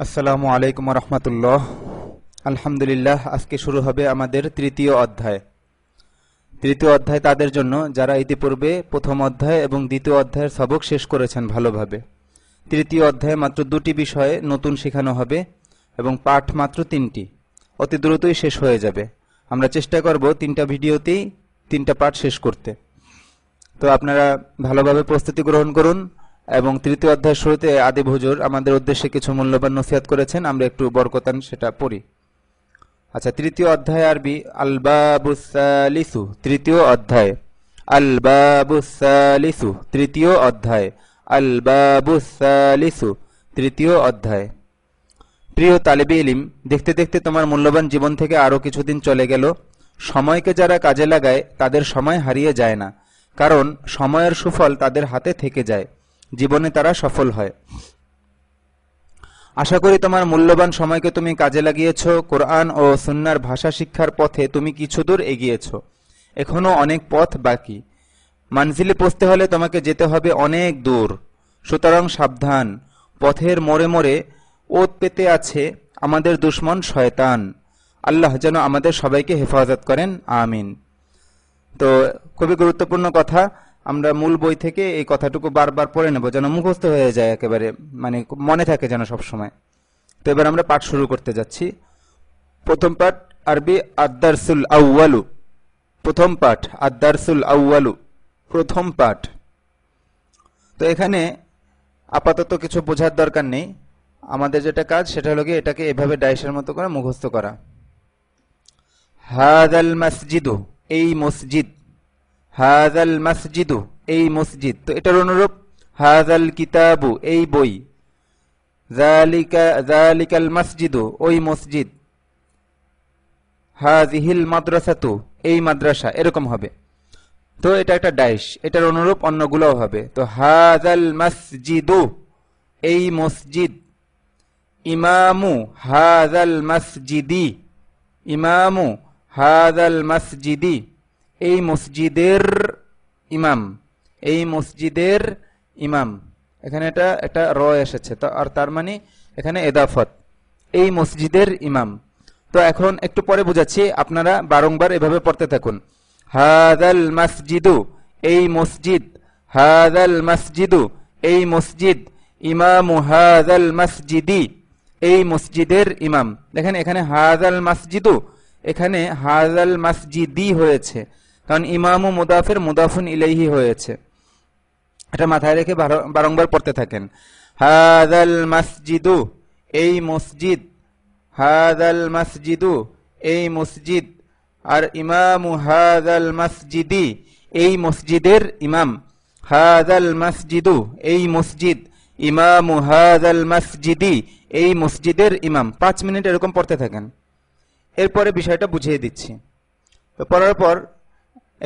আসসালামু আলাইকুম রহমতুল্লাহ। আলহামদুলিল্লাহ, আজকে শুরু হবে আমাদের তৃতীয় অধ্যায়। তৃতীয় অধ্যায় তাদের জন্য যারা ইতিপূর্বে প্রথম অধ্যায় এবং দ্বিতীয় অধ্যায়ের সবক শেষ করেছেন ভালোভাবে। তৃতীয় অধ্যায়ে মাত্র 2টি বিষয়ে নতুন শেখানো হবে এবং পাঠ মাত্র 3টি, অতি দ্রুতই শেষ হয়ে যাবে। আমরা চেষ্টা করব 3টা ভিডিওতেই 3টা পাঠ শেষ করতে। তো আপনারা ভালোভাবে প্রস্তুতি গ্রহণ করুন এবং তৃতীয় অধ্যায় শুরুতে আদিব হুজুর আমাদের উদ্দেশ্যে কিছু মূল্যবান নসিহত করেছেন, আমরা একটু বরকতান সেটা পড়ি। আচ্ছা, তৃতীয় অধ্যায় আরবি আল বাবুস সালিসু। তৃতীয় অধ্যায় আল বাবুস সালিসু, তৃতীয় অধ্যায় আল বাবুস সালিসু, তৃতীয় অধ্যায়। প্রিয় তালিবে ইলম, দেখতে দেখতে তোমার মূল্যবান জীবন থেকে আরও কিছুদিন চলে গেল। সময়কে যারা কাজে লাগায় তাদের সময় হারিয়ে যায় না, কারণ সময়ের সুফল তাদের হাতে থেকে যায়, জীবনে তারা সফল হয়। আশা করি তোমার মূল্যবান সময়কে তুমি কাজে লাগিয়েছ। কোরআন ও সুন্নাহর ভাষা শিক্ষার পথে তুমি কিছু দূর এগিয়েছ, এখনো অনেক পথ বাকি। মানজিলে পৌঁছতে হলে তোমাকে যেতে হবে অনেক দূর, সুতরাং সাবধান। পথের মোড়ে মোড়ে ওত পেতে আছে আমাদের দুশমন শয়তান। আল্লাহ যেন আমাদের সবাইকে হেফাজত করেন, আমিন। তো খুবই গুরুত্বপূর্ণ কথা, আমরা মূল বই থেকে এই কথাটুকু বারবার পড়ে নেব যেন মুখস্থ হয়ে যায়, একেবারে মানে মনে থাকে যেন সব সময়। তো এবার আমরা পাঠ শুরু করতে যাচ্ছি। প্রথম পাঠ আরবি আদ-দারসুল আউয়ালু। প্রথম পাঠ আদ-দারসুল আউয়ালু, প্রথম পাঠ। তো এখানে আপাতত কিছু বোঝার দরকার নেই, আমাদের যেটা কাজ সেটা হলো কি এটাকে এভাবে ডাইসের মতো করে মুখস্থ করা। হাযাল মাসজিদু, এই মসজিদ। হাযাল মাসজিদু, এই মসজিদ। তো এটার অনুরূপ হাযাল কিতাবু, এই বই। যালিকাল মাসজিদু, ওই মসজিদ। হাযিহিল মাদ্রাসাতু, এই মাদ্রাসা, এরকম হবে। তো এটা একটা ডাইশ, এটার অনুরূপ অন্যগুলোও হবে। তো হাযাল মাসজিদু, এই মসজিদ। ইমামু হাযাল মাসজিদি, ইমামু হাযাল মাসজিদি, এই মসজিদের ইমাম। এই মসজিদের ইমাম, এখানে এটা একটা র এসেছে, তো আর তার মানে এখানে এদাফত, এই মসজিদের ইমাম। তো এখন একটু পরে বুঝাচ্ছি, আপনারা বারংবার এভাবে পড়তে থাকুন। হাযাল মাসজিদু, এই মসজিদ। হাযাল মাসজিদু, এই মসজিদ। ইমামু হাযাল মাসজিদি, এই মসজিদের ইমাম। দেখেন এখানে হাযাল মাসজিদু, এখানে হাযাল মাসজিদি হয়েছে, কারণ ইমামু মুদাফের মুদাফুন ইলাইহি হয়েছে। এটা মাথায় রেখে বারংবার পড়তে থাকেন। হাযাল মাসজিদু, এই মসজিদ। হাযাল মাসজিদু, এই মসজিদ। আর ইমামু হাযাল মাসজিদি, এই মসজিদের ইমাম। হাযাল মাসজিদু, এই মসজিদ। ইমামু হাযাল মাসজিদি, এই মসজিদের ইমাম। 5 মিনিট এরকম পড়তে থাকেন, এরপরে বিষয়টা বুঝিয়ে দিচ্ছি। তো পড়ার পর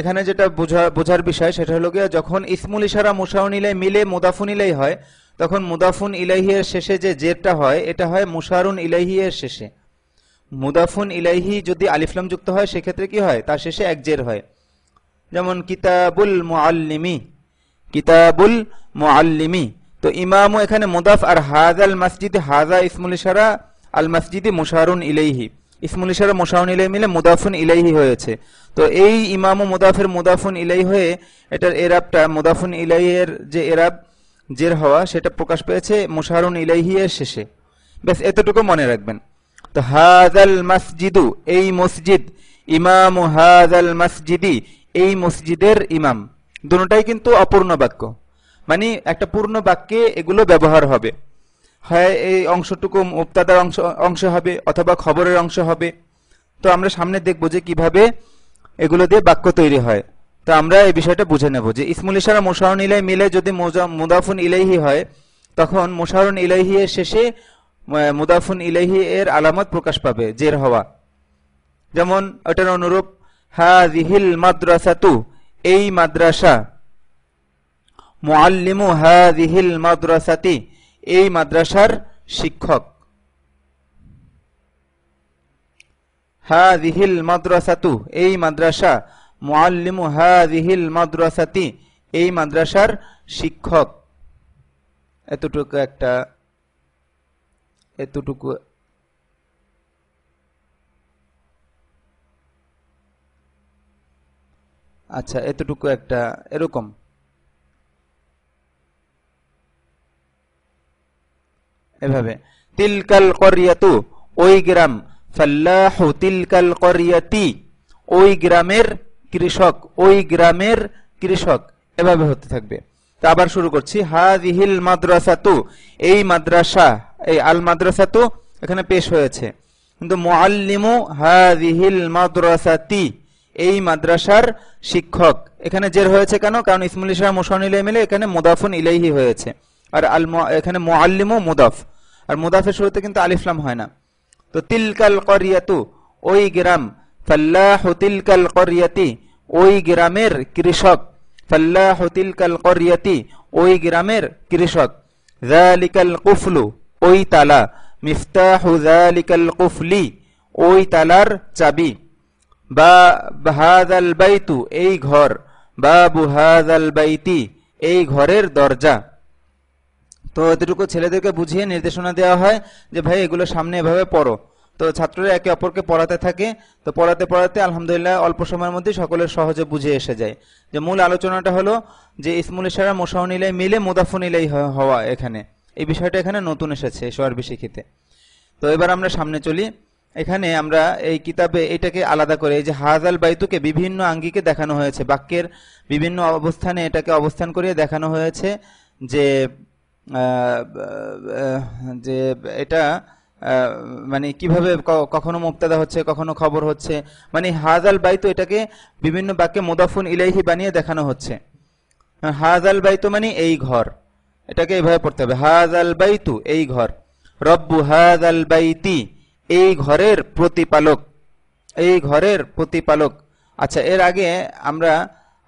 এখানে যেটা বোঝার বিষয় সেটা হলো গিয়ে, যখন ইসমুল ইশারা মুশারুন ইলাইহি মিলে মুদাফুন ইলাইহি হয়, তখন মুদাফুন ইলাইহি এর শেষে যে জেরটা হয় এটা হয় মুশারুন ইলাইহি এর শেষে। মুদাফুন ইলাইহি যদি আলিফ লাম যুক্ত হয় সেক্ষেত্রে কি হয়, তার শেষে এক জের হয়। যেমন কিতাবুল মুআল্লিমি, কিতাবুল মুআল্লিমি। তো ইমামু এখানে মুদাফ, আর হাযাল মাসজিদ, হাযা ইসমুল ইশারা, আল মাসজিদি মুশারুন ইলাইহি। ইসমুল ইশারা মুশারুন ইলাইহি মিলে মুদাফুন ইলাইহি হয়েছে। তো এই ইমামু মুদাফের মুদাফুন ইলাইহি হয়ে এটার এরাবটা মুদাফুন ইলাইহি এর যে এরাব জের হওয়া সেটা প্রকাশ পেয়েছে মুশারুন ইলাইহি এর শেষে। বেশ এতটুকু মনে রাখবেন। তো হাযাল মাসজিদু, এই মসজিদ। ইমামু হাযাল মাসজিদি, এই মসজিদের ইমাম। দুটোটাই কিন্তু অপূর্ণ বাক্য, মানে একটা পূর্ণ বাক্যে এগুলো ব্যবহার হবে। হয় এই অংশটুকু মুবতাদার অংশ হবে অথবা খবরের অংশ হবে। তো আমরা সামনে দেখব যে কিভাবে এগুলো দিয়ে বাক্য তৈরি হয়। তো আমরা এই বিষয়টা বুঝে নেব যে ইসমুল ইশারা মুশারুন ইলাইহি মিলে যদি মুদাফুন ইলাইহি হয়, তখন মুশারুন ইলাইহি এর শেষে মুদাফুন ইলাইহি এর আলামত প্রকাশ পাবে, জের হওয়া। যেমন এটার অনুরূপ হাযিহিল মাদ্রাসাতু, এই মাদ্রাসা। মুআল্লিমু হাযিহিল মাদ্রাসাতি, এই মাদ্রাসার শিক্ষক। হাযিহিল মাদ্রাসাতু, এই মাদ্রাসা। মুআল্লিমু হাযিহিল মাদ্রাসাতি, এই মাদ্রাসার শিক্ষক। এতটুকু একটা এতটুকু আচ্ছা এতটুকু একটা এরকম এভাবে তিলকাল করিয়াতু ওই গ্রাম ফাল্লাহু তিলকাল করিয়াতি ওই গ্রামের কৃষক ওই গ্রামের কৃষক এভাবে হতে থাকবে। তো আবার শুরু করছি হাযিহিল মাদ্রাসাতু এই মাদ্রাসা এই আল মাদ্রাসাতু এখানে পেশ হয়েছে কিন্তু মুআল্লিমু হাযিহিল মাদ্রাসাতি এই মাদ্রাসার শিক্ষক এখানে জের হয়েছে কেন? কারণ ইসমুল ইশারা মুশার ইলাইহি মিলে এখানে মুদাফুন ইলাইহি হয়েছে আর এখানে মুআল্লিমু মুদাফ আর মুদাফের শুরুতে কিন্তু আলিফ লাম হয় না। তো তিলকাল করিয়াতু ওই গ্রাম ফাল্লাহু তিলকাল করিয়াতি ওই গ্রামের কৃষক ফাল্লাহু তিলকাল করিয়াতি ওই গ্রামের কৃষক যালিকাল কুফলু ওই তালা মিফতাহু যালিকাল কুফলি ওই তালার চাবি বা হাযাল বাইতু এই ঘর বাবু হাযাল বাইতি এই ঘরের দরজা। তো এতটুকু ছেলেদেরকে বুঝিয়ে নির্দেশনা দেওয়া হয় যে ভাই এগুলো সামনে এভাবে পড়ো। তো ছাত্ররা একে অপরকে পড়াতে থাকে। তো পড়াতে পড়াতে আলহামদুলিল্লাহ অল্প সময়ের মধ্যে সকলের সহজে বুঝে এসে যায়। যে মূল আলোচনাটা হলো যে ইসমুল ইশারা মুশার ইলাইহি মিলে মুদাফুন ইলাইহি হওয়া, এখানে এই বিষয়টা এখানে নতুন এসেছে আরবি শিখিতে। তো এবার আমরা সামনে চলি। এখানে আমরা এই কিতাবে এটাকে আলাদা করে এই যে হাযাল বাইতুকে বিভিন্ন আঙ্গিকে দেখানো হয়েছে, বাক্যের বিভিন্ন অবস্থানে এটাকে অবস্থান করিয়ে দেখানো হয়েছে যে যে এটা মানে কিভাবে কখনো মুবতাদা হচ্ছে কখনো খবর হচ্ছে, মানে হাযাল বাইতু এটাকে বিভিন্ন বাক্যে মুদাফুন ইলাইহি বানিয়ে দেখানো হচ্ছে। হাযাল বাইতু মানে এই ঘর, এটাকে এইভাবে পড়তে হবে হাযাল বাইতু এই ঘর, রব্বু হাযাল বাইতি এই ঘরের প্রতিপালক, এই ঘরের প্রতিপালক। আচ্ছা এর আগে আমরা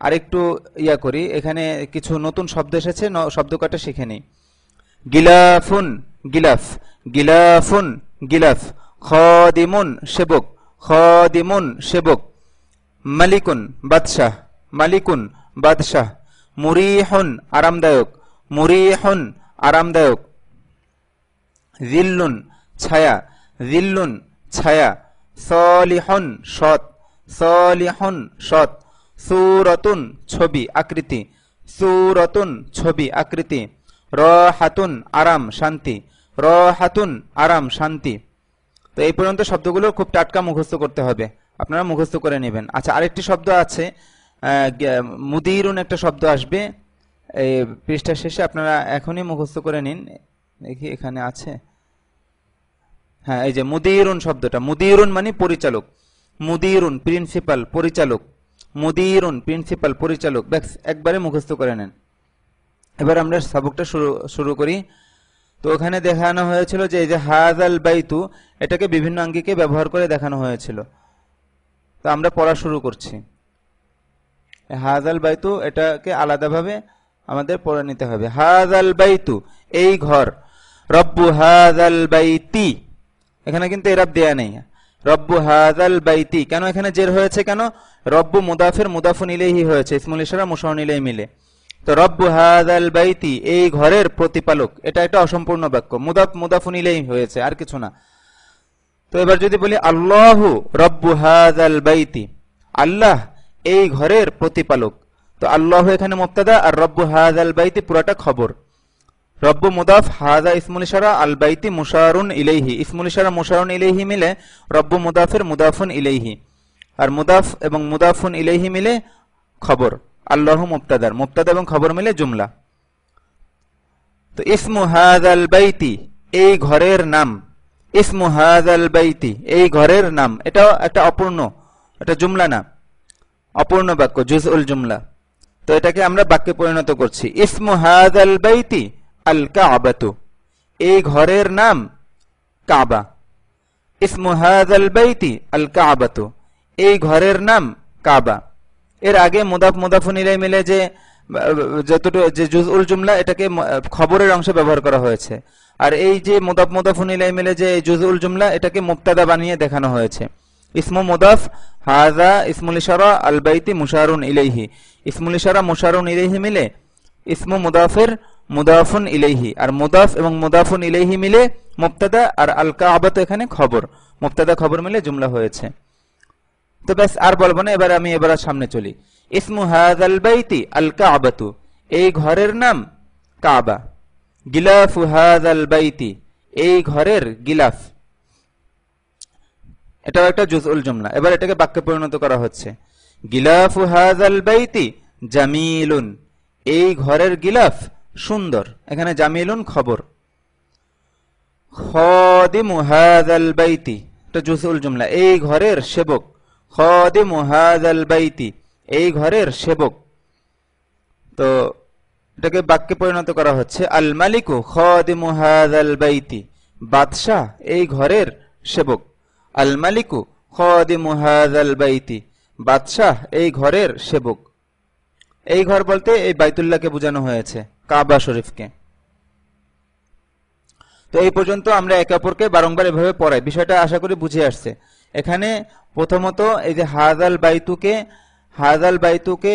আরেকটু ইয়া করি, এখানে কিছু নতুন শব্দ এসেছে, শব্দ কটা শিখে নিই। গিলাফুন গিলাফ, গিলাফুন গিলাফ, খাদিমুন সেবক, খাদিমুন সেবক, মালিকুন বাদশাহ, মালিকুন বাদশাহ, মুরিহুন আরামদায়ক, মুরিহুন আরামদায়ক, জিল্লুন ছায়া, জিল্লুন ছায়া, সলিহুন সৎ, সলিহুন সৎ, সূরাতুন ছবি আকৃতি, সূরাতুন ছবি আকৃতি, রাহাতুন আরাম শান্তি, রাহাতুন আরাম শান্তি। তো এই পর্যন্ত শব্দগুলো খুব টাটকা মুখস্থ করতে হবে, আপনারা মুখস্থ করে নেবেন। আচ্ছা আরেকটি শব্দ আছে মুদিরুন, একটা শব্দ আসবে এই পৃষ্ঠার শেষে, আপনারা এখনই মুখস্থ করে নিন। দেখি এখানে আছে, হ্যাঁ এই যে মুদিরুন শব্দটা, মুদিরুন মানে পরিচালক, মুদিরুন প্রিন্সিপাল পরিচালক, মুদিরুন প্রিন্সিপাল পরিচালক, ব্যাস একবারে মুখস্থ করে নেন। এবার আমরা সবকটা শুরু করি। তো ওখানে দেখানো হয়েছিল যে এই যে হাযাল বাইতু এটাকে বিভিন্ন আঙ্গিকে ব্যবহার করে দেখানো হয়েছিল। তো আমরা পড়া শুরু করছি। হাযাল বাইতু এটাকে আলাদাভাবে আমাদের পড়ে নিতে হবে। হাযাল বাইতু এই ঘর, রব্বু হাযাল বাইতি এখানে কিন্তু এরাব দেয়া নেই, রব্বু হাযাল বাইতি কেন এখানে জের হয়েছে কেন? রব্বু মুদাফের মুদাফুন ইলাইহি হয়েছে, ইসমুল ইশারা মুশার ইলাইহি মিলে। তো রব্বু হাযাল বাইতি এই ঘরের প্রতিপালক, এটা একটা অসম্পূর্ণ বাক্য, মুদাফ মুদাফুন ইলাইহি হয়েছে আর কিছু না। তো এবার যদি বলি আল্লাহু রব্বু হাযাল বাইতি, আল্লাহ এই ঘরের প্রতিপালক। তো আল্লাহ এখানে মুবতাদা আর রব্বু হাযাল বাইতি পুরাটা খবর। রব্বু মুদাফ, হাযা ইসমুল ইশারা, আল বাইতি মুশারুন ইলাইহি, ইসমুল ইশারা মুশারুন ইলাইহি মিলে রব্বু মুদাফের মুদাফুন ইলাইহি, আর মুদাফ এবং মুদাফুন ইলাইহি মিলে খবর, আল্লাহু মুবতাদার, মুবতাদা এবং খবর মিলে জুমলা। তো ইসমু হাযাল বাইতি এই ঘরের নাম, ইসমু হাযাল বাইতি এই ঘরের নাম, এটাও একটা অপূর্ণ, এটা জুমলা না, অপূর্ণ বাক্য, জুজউল জুমলা। তো এটাকে আমরা বাক্যে পরিণত করছি। ইসমু হাযাল বাইতি আল কাবাতু এই ঘরের নাম কাবা, ইসমু হাযাল বাইতি আল কাবাতু এই ঘরের নাম কাবা। এর আগে মুদাফ মুদাফুন ইলাইহি মিলে যে যতটুকু যে জুজউল জুমলা এটাকে খবরের অংশে ব্যবহার করা হয়েছে, আর এই যে মুদাফ মুদাফুন ইলাইহি মিলে যে জুজউল জুমলা এটাকে মুবতাদা বানিয়ে দেখানো হয়েছে। ইসমু মুদাফ হাযা ইসমুল ইশারা আল বাইতি মুশারুন ইলাইহি, ইসমুল ইশারা মুশারুন ইলাইহি মিলে ইসমু মুদাফের মুদাফুন ইলাইহি, আর মুদাফ এবং মুদাফুন ইলাইহি মিলে মুবতাদা, আর আল কাবা তো এখানে খবর, মুবতাদা খবর মিলে জুমলা হয়েছে। তো ব্যাস আর বলবো না, এবার সামনে চলি। ইসমু হাযাল বাইতি আল কাবাতু, এই ঘরের নাম কাবা। গিলাফু হাযাল বাইতি, এই ঘরের গিলাফ, এটাও একটা জুজউল জুমলা। এবার এটাকে বাক্যে পরিণত করা হচ্ছে। গিলাফু হাযাল বাইতি জামিলুন, এই ঘরের গিলাফ সুন্দর। এখানে জামিলুন খবর। খাদিমু হাযাল বাইতি, এটা জুজউল জুমলা, এই ঘরের সেবক। খাদিমু হাযাল বাইতি, এই ঘরের সেবক। তো এটাকে বাক্যে পরিণত করা হচ্ছে। আল মালিকু খাদিমু হাযাল বাইতি, বাদশাহ এই ঘরের সেবক। আল মালিকু খাদিমু হাযাল বাইতি, বাদশাহ এই ঘরের সেবক। এই ঘর বলতে এই বাইতুল্লাহকে বোঝানো হয়েছে, কাবা শরীফকে। তো এই পর্যন্ত আমরা একে অপরকে বারংবার এভাবে পড়াই, বিষয়টা আশা করি বুঝে আসছে। এখানে প্রথমত এই যে হাযাল বাইতুকে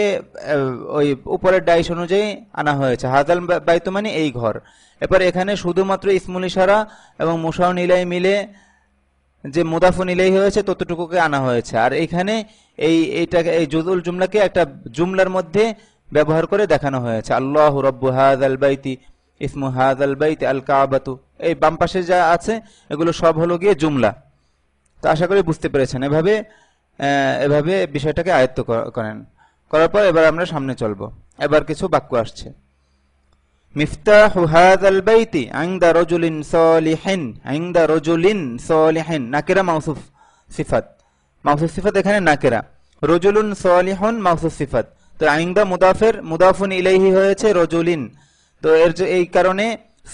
ওই উপরের ডাইশ অনুযায়ী আনা হয়েছে। হাযাল বাইতু মানে এই ঘর। এরপর এখানে শুধুমাত্র ইসমুল ইশারা এবং মুশারুন ইলাইহি মিলে যে মুদাফুন ইলাইহি হয়েছে ততটুকুকে আনা হয়েছে। আর এখানে এই জুজউল জুমলাকে একটা জুমলার মধ্যে ব্যবহার করে দেখানো হয়েছে। আল্লাহু রাব্বু হাযাল বাইতি, ইসমু হাযাল বাইতি আল কাবাতু, এই বাম পাশে যা আছে এগুলো সব হলো গিয়ে জুমলা। তো আশা করি বুঝতে পেরেছেন। এভাবে বিষয়টাকে আয়ত্ত করেন। করার পর এবার আমরা সামনে চলবো। এবার কিছু বাক্য আসছে। মিফতাহু হাযাল বাইতি ইনদা রাজুলিন সালিহিন, ইনদা রাজুলিন সালিহিন, নাকিরা মাউসুফ সিফাত। মাউসুফ সিফাত এখানে নাকিরা, রাজুলুন সালিহুন মাউসুফ সিফাত। তো ইনদা মুদাফের মুদাফুন ইলাইহি হয়েছে রাজুলিন। তো এই কারণে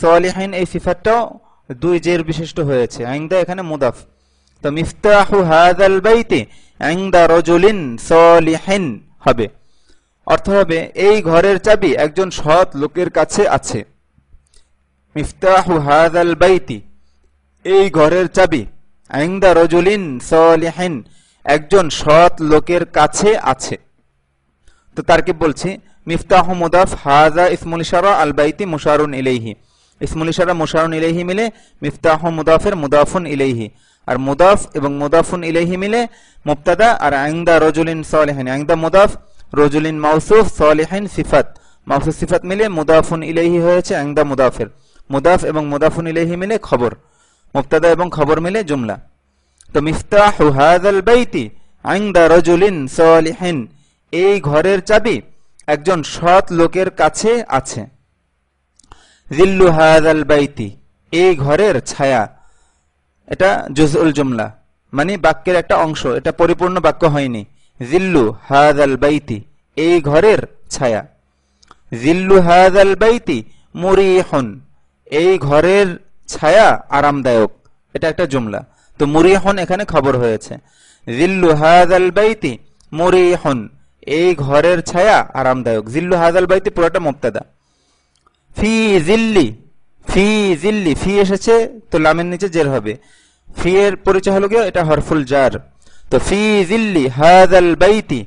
সালিহিন এই সিফাতটাও দুই জের বিশিষ্ট হয়েছে। ইনদা এখানে মুদাফ। তো মিফতাহু হাযাল বাইতি ইনদা রাজুলিন সালিহিন হবে, অর্থ হবে এই ঘরের চাবি একজন সৎ লোকের কাছে আছে। মিফতাহু হাযাল বাইতি, এই ঘরের চাবি, ইনদা রাজুলিন সালিহিন, একজন সৎ লোকের কাছে আছে। তো তারকিব বলছি। মিফতাহু মুদাফ, হাযা ইসমুল ইশারা, আল বাইতি মুশারুন ইলাইহি। ইসমুল ইশারা মুশারুন ইলাইহি মিলে মিফতাহু মুদাফের মুদাফুন ইলাইহি, আর মুদাফ এবং মুদাফুন ইলাইহি মিলে মুবতাদা, আর ইনদা রাজুলিন সালিহিন, ইনদা মুদাফ, রাজুলিন মাউসুফ, সালিহিন সিফাত। মাউসুফ সিফাত মিলে মুদাফুন ইলাইহি হয়েছে ইনদা মুদাফের। মুদাফ এবং মুদাফুন ইলাইহি মিলে খবর, মুবতাদা এবং খবর মিলে জুমলা। তো মিফতাহু হাযাল বাইতি ইনদা রাজুলিন সালিহিন, এই ঘরের চাবি একজন সৎ লোকের কাছে আছে। জিল্লু হাযাল বাইতি, এই ঘরের ছায়া। এটা জুজউল জুমলা, মানে বাক্যের একটা অংশ, এটা পরিপূর্ণ বাক্য হয়নি। জিল্লু হাযাল বাইতি, এই ঘরের ছায়া। জিল্লু হাযাল বাইতি মুরিহুন, এই ঘরের ছায়া আরামদায়ক। এটা একটা জুমলা। তো মুরিহুন এখানে খবর হয়েছে। জিল্লু হাযাল বাইতি মুরিহুন, এই ঘরের ছায়া আরামদায়ক। জিল্লু হাযাল বাইতি পুরোটা মুবতাদা। ফি জিল্লি, ফি জিল্লি, ফি এসেছে তো লামের নিচে জের হবে। ফি এর পরিচয় হলো গিয়ে এটা হরফুল জার। তো ফি জিল্লি হাযাল বাইতি,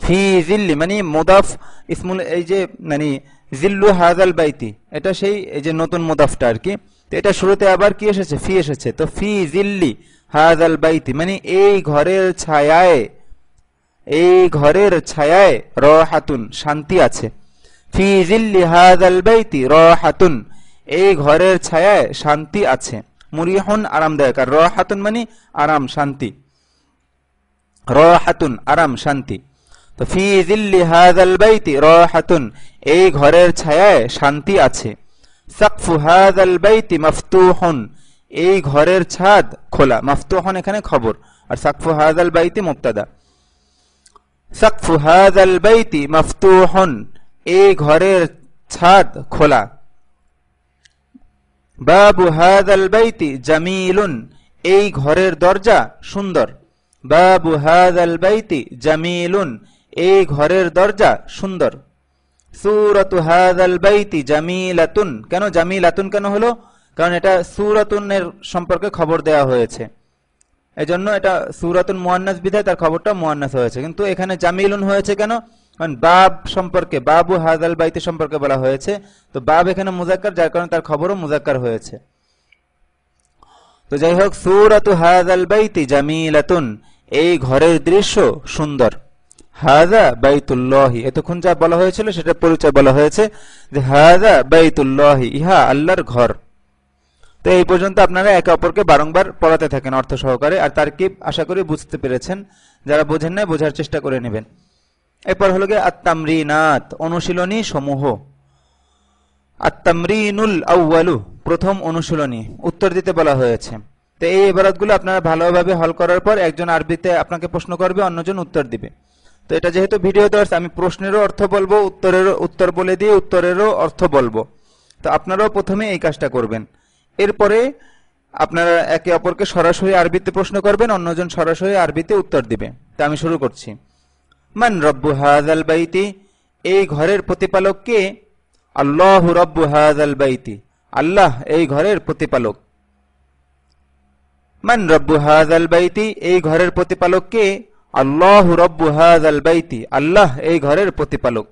ফি জিল্লি মানে মুদাফ ইসমুল, এই যে মানে জিল্লু হাযাল বাইতি এটা সেই এই যে নতুন মুদাফটা আর কি। তো এটা শুরুতে আবার কি এসেছে? ফি এসেছে। তো ফি জিল্লি হাযাল বাইতি মানে এই ঘরের ছায়ায়, এই ঘরের ছায়ায় রাহাতুন শান্তি আছে। ফি জিল্লি হাযাল বাইতি রাহাতুন, এই ঘরের ছায়ায় শান্তি আছে। মুরিহুন আরামদায়ক, আর রাহাতুন মানে আরাম শান্তি। রাহাতুন আরাম শান্তি। তো ফি জিল্লি হাযাল বাইতি রাহাতুন, এই ঘরের ছায়ায় শান্তি আছে। সাকফু হাযাল বাইতি মাফতুহুন, এই ঘরের ছাদ খোলা। মাফতুহুন এখানে খবর, আর সাকফু হাযাল বাইতি মুবতাদা। সাকফু হাযাল বাইতি মাফতুহুন, এই ঘরের ছাদ খোলা। বাবু হাযাল বাইতি জামিলুন, এই ঘরের দরজা সুন্দর। বাবু হাযাল বাইতি জামিলুন, এই ঘরের দরজা সুন্দর। সূরাতু হাযাল বাইতি জামিলাতুন, কেন জামিলাতুন কেন হলো? কারণ এটা সূরাতুনের সম্পর্কে খবর দেওয়া হয়েছে, এজন্য এটা সূরাতুন মুআন্নাস বিধায় তার খবরটা মুআন্নাস হয়েছে। কিন্তু এখানে জামিলুন হয়েছে কেন? মানে বাব সম্পর্কে, বাবু হাযাল বাইতি সম্পর্কে বলা হয়েছে, তো বাব এখানে মুযাক্কার, যার কারণে তার খবরও মুযাক্কার হয়েছে। তো যাই হোক, সূরাতু হাযাল বাইতি জামিলাতুন, এই ঘরের দৃশ্য সুন্দর। হাযা বাইতুল্লাহি, এতক্ষণ যা বলা হয়েছিল সেটা পরিচয় বলা হয়েছে যে হাযা বাইতুল্লাহি, ইহা আল্লাহর ঘর। তো এই পর্যন্ত আপনারা একে অপরকে বারংবার পড়াতে থাকেন অর্থ সহকারে, আর তারকিব আশা করি বুঝতে পেরেছেন। যারা বোঝেন না বোঝার চেষ্টা করে নেবেন। এরপর হলো গিয়ে আত-তামরিনাত, অনুশীলনী সমূহ। আত-তামরিনুল আউয়ালু, প্রথম অনুশীলনী, উত্তর দিতে বলা হয়েছে। তো এই ইবারতগুলো আপনারা ভালোভাবে হল করার পর একজন আরবিতে আপনাকে প্রশ্ন করবে, অন্যজন উত্তর দিবে। তো এটা যেহেতু ভিডিও দর্শ, আমি প্রশ্নেরও অর্থ বলবো, উত্তর বলে দিয়ে উত্তরেরও অর্থ বলবো। তো আপনারাও প্রথমে এই কাজটা করবেন। এরপরে আপনারা একে অপরকে সরাসরি আরবিতে প্রশ্ন করবেন, অন্যজন সরাসরি আরবিতে উত্তর দিবে। তা আমি শুরু করছি। মান রব্বু হাযাল বাইতি, এই ঘরের প্রতিপালক কে? আল্লাহু রব্বু হাযাল বাইতি, আল্লাহ এই ঘরের প্রতিপালক। মান রব্বু হাযাল বাইতি, এই ঘরের প্রতিপালক কে? আল্লাহু রব্বু হাযাল বাইতি, আল্লাহ এই ঘরের প্রতিপালক।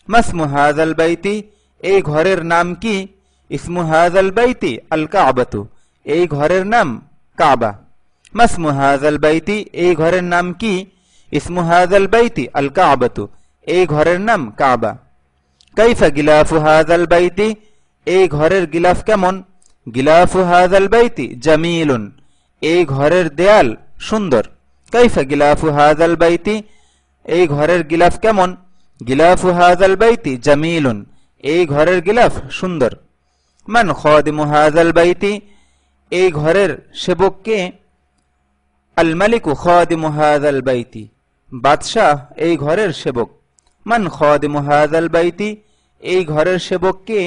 মাসমু হাযাল বাইতি, এই ঘরের নাম কি? ইসমু হাযাল বাইতি আল কাবাতু, এই ঘরের নাম কাবা। মাসমু হাযাল বাইতি, এই ঘরের নাম কি? ইসমু হাযাল বাইতি আল কাবাতু, এই ঘরের নাম কাবা। কাইফা গিলাফু হাযাল বাইতি, এই ঘরের গিলাফ কেমন? গিলাফু হাযাল বাইতি জামিলুন, এই ঘরের দেয়াল সুন্দর। কাইফা গিলাফু হাযাল বাইতি, এই ঘরের গিলাফ কেমন? গিলাফু হাযাল বাইতি জামিলুন, এই ঘরের গিলাফ সুন্দর। মান খাদিমু হাযাল বাইতি, এই ঘরের সেবক কে? আল মালিকু খাদিমু হাযাল বাইতি, বাদশাহ এই ঘরের সেবক। মান খাদিমু হাযাল বাইতি, এই ঘরের সেবক কে?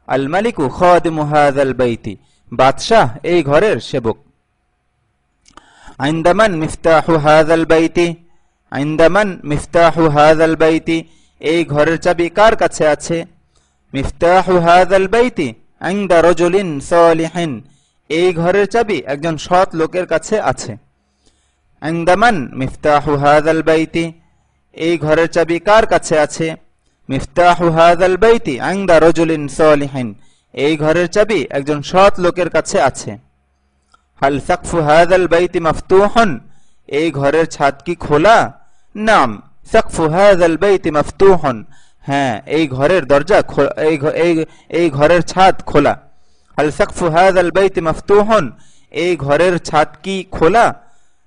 আল মালিকু খাদিমু হাযাল বাইতি, বাদশাহ এই ঘরের সেবক। আইন্দামান মিফতাহু হাযাল বাইতি, আইন্দামান মিফতাহু হাযাল বাইতি, এই ঘরের চাবি কার কাছে আছে? মিফতাহু হাযাল বাইতি ইনদা রাজুলিন সালিহিন, এই ঘরের চাবি একজন সৎ লোকের কাছে আছে। ইনদামান মিফতাহু হাযাল বাইতি, এই ঘরের চাবি কার কাছে আছে? মিফতাহু হাযাল বাইতি ইনদা রাজুলিন সালিহিন, এই ঘরের চাবি একজন সৎ লোকের কাছে আছে। হাল সাকফু হাযাল বাইতি মাফতুহুন, এই ঘরের ছাদ কি খোলা? নাম সাকফু হাযাল বাইতি মাফতুহুন, হ্যাঁ এই ঘরের দরজা, এই ঘরের ছাদ খোলা। হাল সাকফু হাযাল বাইতি মাফতুহুন, এই ঘরের ছাদ কি খোলা?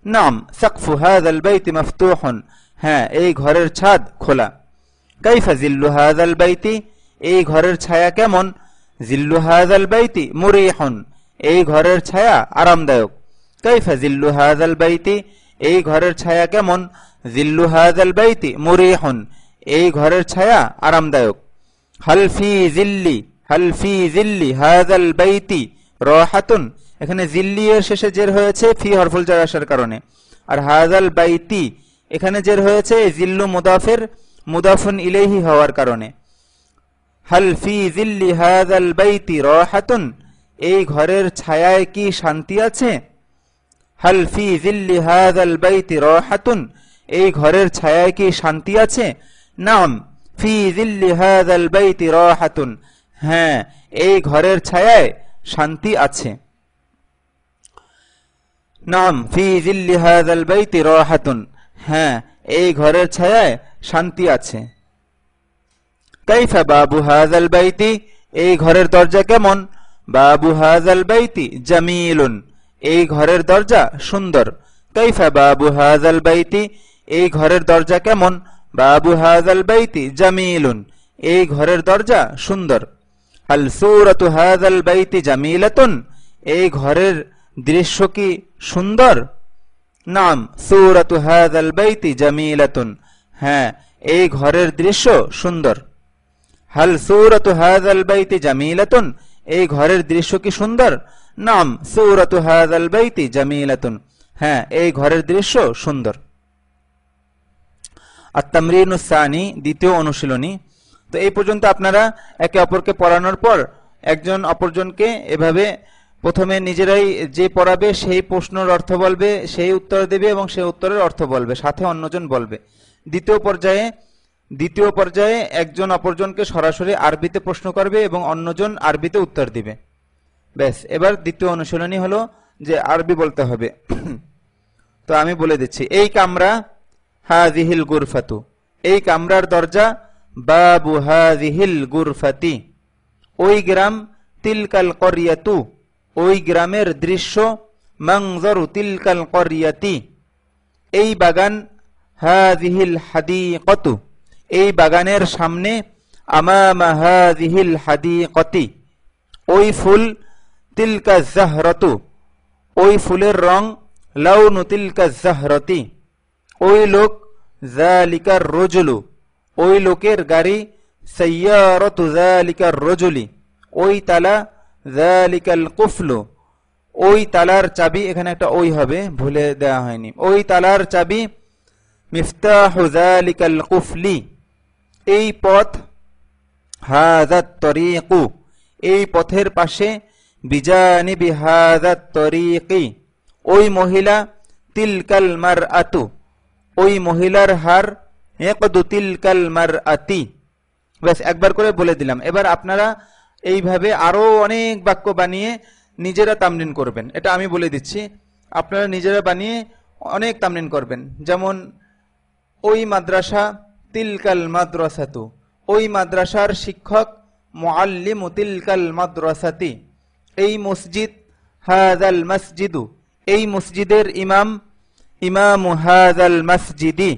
নাম সাকফু হাযাল বাইতি মাফতুহুন, হ্যাঁ এই ঘরের ছাদ খোলা। কাইফা জিল্লু হাযাল বাইতি, এই ঘরের ছায়া কেমন? জিল্লু হাযাল বাইতি মুরিহুন, এই ঘরের ছায়া আরামদায়ক। কাইফা জিল্লু হাযাল বাইতি, এই ঘরের ছায়া কেমন? জিল্লু হাযাল বাইতি মুরিহুন, এই ঘরের ছায়া আরামদায়ক। হাল ফি জিল্লি হাযাল বাইতি রাহাতুন, এখানে জিল্লি এর শেষে জের হয়েছে ফি হরফুল জার আসার কারণে, আর হাযাল বাইতি এখানে জের হয়েছে জিল্লু মুদাফের মুদাফুন ইলাইহি হওয়ার কারণে। হাল ফি জিল্লি হাযাল বাইতি রাহাতুন, এই ঘরের ছায়ায় কি শান্তি আছে? হাল ফি জিল্লি হাযাল বাইতি রাহাতুন, এই ঘরের ছায়ায় কি শান্তি আছে? নাম ফি জিল্লি হাযাল বাইতি রাহাতুন, হ্যাঁ এই ঘরের ছায়ায় শান্তি আছে। নাম ফি জিল্লি হাযাল বাইতি রাহাতুন, হ্যাঁ এই ঘরের ছায়ায় শান্তি আছে। কাইফা বাবু হাযাল বাইতি, এই ঘরের দরজা কেমন? বাবু হাযাল বাইতি জামিলুন, এই ঘরের দরজা সুন্দর। কাইফা বাবু হাযাল বাইতি, এই ঘরের দরজা কেমন? বাবু হাযাল বাইতি জামিলুন, এই ঘরের দরজা সুন্দর। হাল সূরাতু হাযাল বাইতি জামিলাতুন, এই ঘরের দৃশ্য কি সুন্দর? নাম সূরাতু হাযাল বাইতি জামিলাতুন, হ্যাঁ এই ঘরের দৃশ্য সুন্দর। হাল সূরাতু হাযাল বাইতি জামিলাতুন, এই ঘরের দৃশ্য কি সুন্দর? নাম সূরাতু হাযাল বাইতি জামিলাতুন, হ্যাঁ এই ঘরের দৃশ্য সুন্দর। আত-তামরিনুস সানি, দ্বিতীয় অনুশীলনী। তো এই পর্যন্ত আপনারা একে অপরকে পড়ানোর পর একজন অপরজনকে এভাবে প্রথমে নিজেরাই যে পড়াবে সেই প্রশ্নের অর্থ বলবে, সেই উত্তর দেবে এবং সেই উত্তরের অর্থ বলবে, সাথে অন্যজন বলবে। দ্বিতীয় পর্যায়ে দ্বিতীয় পর্যায়ে একজন অপরজনকে সরাসরি আরবিতে প্রশ্ন করবে এবং অন্যজন আরবিতে উত্তর দিবে। ব্যাস, এবার দ্বিতীয় অনুশীলনী হলো যে আরবি বলতে হবে। তো আমি বলে দিচ্ছি, এই কামরা হাযিহিল গুরফাতু, এই কামরার দরজা, বাবু হাযিহিল গুরফাতি, ওই গ্রাম, তিলকাল করিয়াতু, ওই গ্রামের দৃশ্য, মানজারু তিলকাল করিয়াতি, এই বাগান, হাযিহিল হাদীকাতু, এই বাগানের সামনে, আমামা হাযিহিল হাদীকাতি, ওই ফুল, তিলকা যাহরাতু, ওই ফুলের রং, লাউনু তিলকা যাহরাতি, ওই লোক, যালিকার রজুলু, ওই লোকের গাড়ি, সাইয়ারাতু যালিকার রজুলি, ওই তালা, যালিকাল কুফলু, ওই তালার চাবি, এখানে একটা ওই হবে, ভুলে দেওয়া হয়নি, ওই তালার চাবি, মিফতাহু যালিকাল কুফলি, এই পথ, হাযাত তরিকু, এই পথের পাশে, বিজানিবি হাযাত তরিকি, ওই মহিলা, তিলকাল মারআতু, ওই মহিলার হার, ইয়াকদু তিলকাল মারআতি। ব্যাস, একবার করে বলে দিলাম। এবার আপনারা এইভাবে আরো অনেক বাক্য বানিয়ে নিজেরা তামরিন করবেন। এটা আমি বলে দিচ্ছি, আপনারা নিজেরা বানিয়ে অনেক তামরিন করবেন। যেমন, ওই মাদ্রাসা, তিলকাল মাদ্রাসাতু, ওই মাদ্রাসার শিক্ষক, মুআল্লিমু তিলকাল মাদ্রাসাতি, এই মসজিদ, হাযাল মসজিদু, এই মসজিদের ইমাম, ইমামু হাযাল মসজিদি,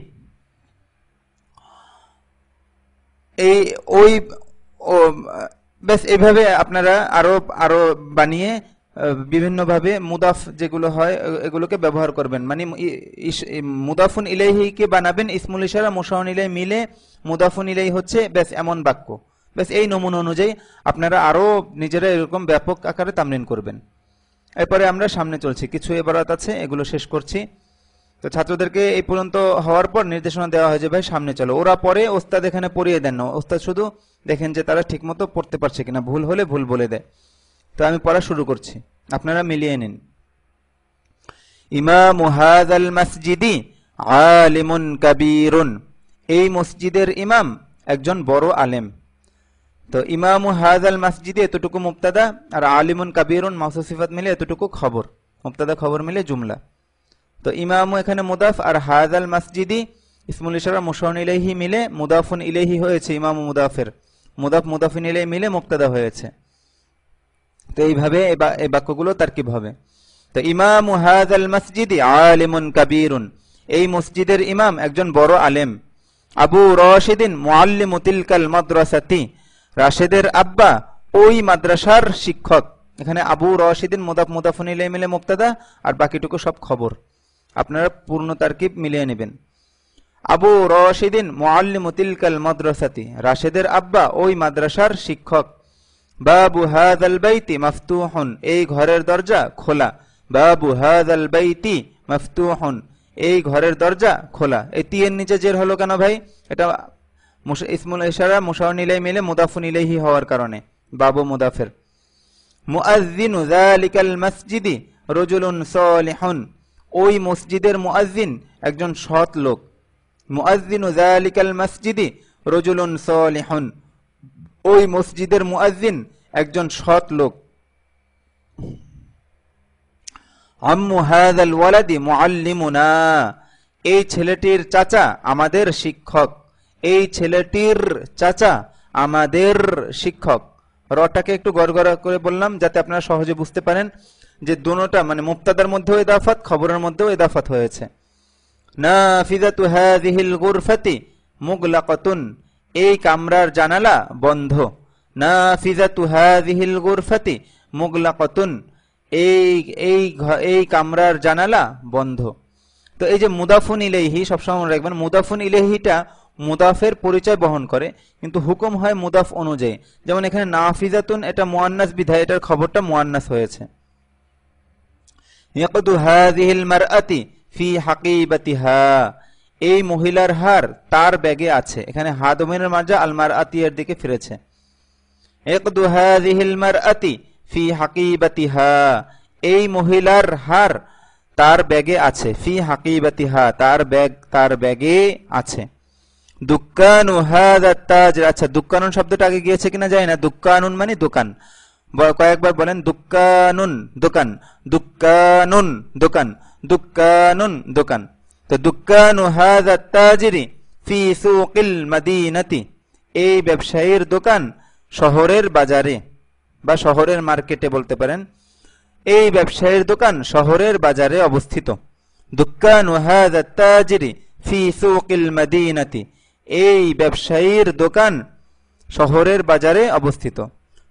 এই ওই বেশ, এইভাবে আপনারা আরো আরো বানিয়ে বিভিন্নভাবে মুদাফ যেগুলো হয় এগুলোকে ব্যবহার করবেন। মানে মুদাফুন ইলাইহিকে বানাবেন ইসমুল ইশারা মুশারুন ইলাইহি মিলে, মুদাফুন ইলাইহি হচ্ছে ব্যাস এমন বাক্য। ব্যাস, এই নমুনা অনুযায়ী আপনারা আরো নিজেরা এরকম ব্যাপক আকারে তামরিন করবেন। এরপরে আমরা সামনে চলছি, কিছু ইবারত আছে, এগুলো শেষ করছি। তো ছাত্রদেরকে এই পর্যন্ত হওয়ার পর নির্দেশনা দেওয়া হয় যে ভাই সামনে চলো। ওরা পরে, ওস্তাদ এখানে পড়িয়ে দেন না, ওস্তাদ শুধু দেখেন যে তারা ঠিকমতো পড়তে পারছে কিনা, ভুল হলে ভুল বলে দেয়। তো আমি পড়া শুরু করছি, আপনারা মিলিয়ে নিন। ইমামু হাযাল মসজিদি আলিমুন কাবীরুন, এই মসজিদের ইমাম একজন বড় আলেম। তো ইমামু হাযাল মসজিদি এতটুকু মুবতাদা, আর আলিমুন কাবীরুন মাউসুফ সিফাত মিলে এতটুকু খবর, মুবতাদা খবর মিলে জুমলা। তো ইমামু এখানে মুদাফ, আর হাযাল মসজিদি ইসমুল ইশারা মুশারুন ইলাইহি মিলে মুদাফুন ইলাইহি হয়েছে, ইমামু মুদাফের মুদাফ মুদাফিন ইলাইহি মিলে মুবতাদা হয়েছে। তো এইভাবে এই বাক্যগুলো তারকিব হবে। তো ইমামু হাযাল মসজিদি আলিমুন কাবীরুন, এই মসজিদের ইমাম একজন বড় আলেম। আবু রাশিদিন মুআল্লিমু তিলকাল মাদ্রাসাতি, রাশেদের আব্বা ওই মাদ্রাসার শিক্ষক। এখানে আবু রাশিদিন মুদাফ মুদাফুন ইলাইহি মিলে মুবতাদা, আর বাকিটুকু সব খবর। আপনারা পূর্ণ তারকিব মিলিয়ে নেবেন। আবু রাশিদিন মুআল্লিমু তিলকাল মাদ্রাসাতি, রাশেদের আব্বা ওই মাদ্রাসার শিক্ষক। বাবু হাযাল বাইতি মাফতুহুন, এই ঘরের দরজা খোলা। বাবু হাযাল বাইতি মাফতুহুন, এই ঘরের দরজা খোলা। এই তিয়ের নিচে জের হলো কেন ভাই? এটা ইসমুল ইশারা মুশারুন ইলাইহি মিলে মুদাফুন ইলাইহি হওয়ার কারণে, বাবু মুদাফের। মুআজ্জিনু যালিকাল মসজিদি রাজুলুন সালিহুন, ওই মসজিদের মুআজ্জিন একজন সৎ লোক। মুআজ্জিনু যালিকাল মসজিদি রাজুলুন সালিহুন, ওই মসজিদের মুআজ্জিন একজন সৎ লোক। আম্মু হাযাল ওয়ালাদি মুআল্লিমুনা, এই ছেলেটির চাচা আমাদের শিক্ষক। এই ছেলেটির চাচা আমাদের শিক্ষক। রটাকে একটু গড়গড়া করে বললাম যাতে আপনারা সহজে বুঝতে পারেন যে দুটোটা মানে মুবতাদার মধ্যেও ইদাফাত, খবরের মধ্যেও ইদাফাত হয়েছে। নাফিযাতু হাযিহিল গুরফাতি মুগলাকাতুন, এই কামরার জানালা বন্ধ। নাফিযাতু হাযিহিল গুরফাতি মুগলাকাতুন, এই কামরার জানালা বন্ধ। তো এই যে মুদাফুন ইলাইহি, সবসময় মনে রাখবেন মুদাফুন ইলাইহিটা মুদাফের পরিচয় বহন করে, কিন্তু হুকুম হয় মুদাফ অনুযায়ী। যেমন এখানে নাফিযাতুন, এটা মুআন্নাস বিধায় এটার খবরটা মুআন্নাস হয়েছে। ইয়াকদু হাযিহিল মারআতি ফি হাকিবাতিহা, এই মহিলার হার তার ব্যাগে আছে। এখানে হা দমিরের মারজা আল মারআতি এর দিকে ফিরেছে। ইয়াকদু হাযিহিল মারআতি ফি হাকিবাতিহা, এই মহিলার হার তার ব্যাগে আছে। ফি হাকিবাতিহা, তার ব্যাগে আছে। দুক্কানু হাযা তাজির। আচ্ছা, দুক্কানুন শব্দটা আগে গিয়েছে কিনা জানি না। দুক্কানুন মানে দোকান। কয়েকবার বলেন, দুক্কানুন দোকান, দুক্কানুন দোকান, দুক্কানুন দোকান। তো দুক্কানু হাযা তাজিরি ফি সুকিল মাদিনাতি, এই ব্যবসায়ীর দোকান শহরের বাজারে বা শহরের মার্কেটে বলতে পারেন। এই ব্যবসায়ীর দোকান শহরের বাজারে অবস্থিত। দুক্কানু হাযা তাজিরি ফি সুকিল মাদিনাতি, এই ব্যবসায়ীর দোকান শহরের বাজারে অবস্থিত।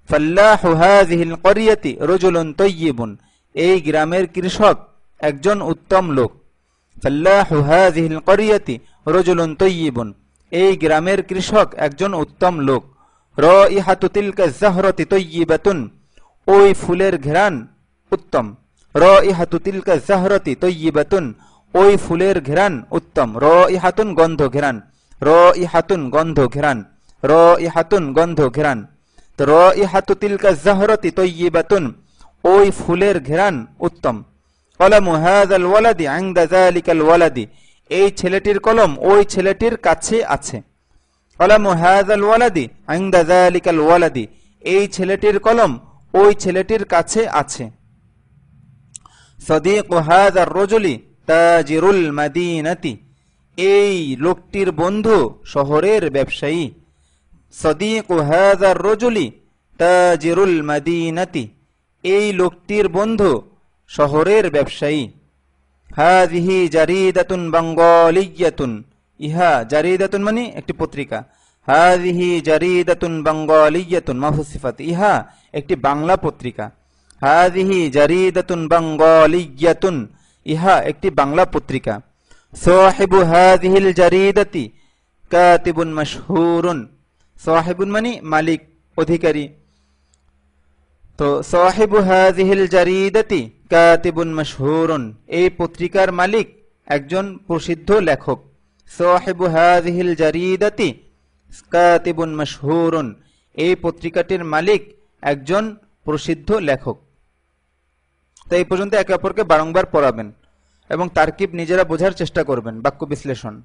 ফাল্লাহু হাযিহিল ক্বরিয়াতি রাজুলুন তাইয়্যিবুন, এই গ্রামের কৃষক একজন উত্তম লোক। ফাল্লাহু হাযিহিল ক্বরিয়াতি রাজুলুন তাইয়্যিবুন, এই গ্রামের কৃষক একজন উত্তম লোক। রাইহাতু তিলকা যাহরাতি তাইয়্যিবাতুন, ওই ফুলের ঘ্রাণ উত্তম। রাইহাতু তিলকা যাহরাতি তাইয়্যিবাতুন, ওই ফুলের ঘ্রাণ উত্তম। রাইহাতুন গন্ধ, ঘ্রাণ। রাইহাতুন গন্ধ, ঘ্রাণ। রাইহাতুন গন্ধ, ঘ্রাণ। তো রাইহাতু তিলকা যাহরাতি তাইয়্যিবাতুন, ওই ফুলের ঘ্রাণ উত্তম। কলামু হাযাল ওয়ালাদি ইনদা যালিকাল ওয়ালাদি, এই ছেলেটির কলম ওই ছেলেটির কাছে আছে। কলামু হাযাল ওয়ালাদি ইনদা যালিকাল ওয়ালাদি, এই ছেলেটির কলম ওই ছেলেটির কাছে আছে। সাদিকু হাযার রাজুলি তাজিরুল মাদিনাতি, এই লোকটির বন্ধু শহরের ব্যবসায়ী। সাদিকু হাযার রাজুলি তাজিরুল মাদিনাতি, এই লোকটির বন্ধু শহরের ব্যবসায়ী। হাযিহি জারিদাতুন বাঙ্গালিয়াতুন, ইহা জারিদাতুন মানে একটি পত্রিকা। হাযিহি জারিদাতুন বাঙ্গালিয়াতুন মাফুস সিফাত, ইহা একটি বাংলা পত্রিকা। হাযিহি জারিদাতুন বাঙ্গালিয়াতুন, ইহা একটি বাংলা পত্রিকা। সাহিবু হাযিহিল জারিদাতি কাতিবুন মাশহুরুন, সাহিবুন মানে মালিক, অধিকারী। তো সাহিবু হাযিহিল জারিদাতি কাতিবুন মাশহুরুন, এই পত্রিকার মালিক একজন প্রসিদ্ধ লেখক। সাহিবু হাযিহিল জারিদাতি কাতিবুন মাশহুরুন, এই পত্রিকাটির মালিক একজন প্রসিদ্ধ লেখক। তো এই পর্যন্ত একে অপরকে বারংবার পড়াবেন এবং তারকিব নিজেরা বোঝার চেষ্টা করবেন, বাক্য বিশ্লেষণ।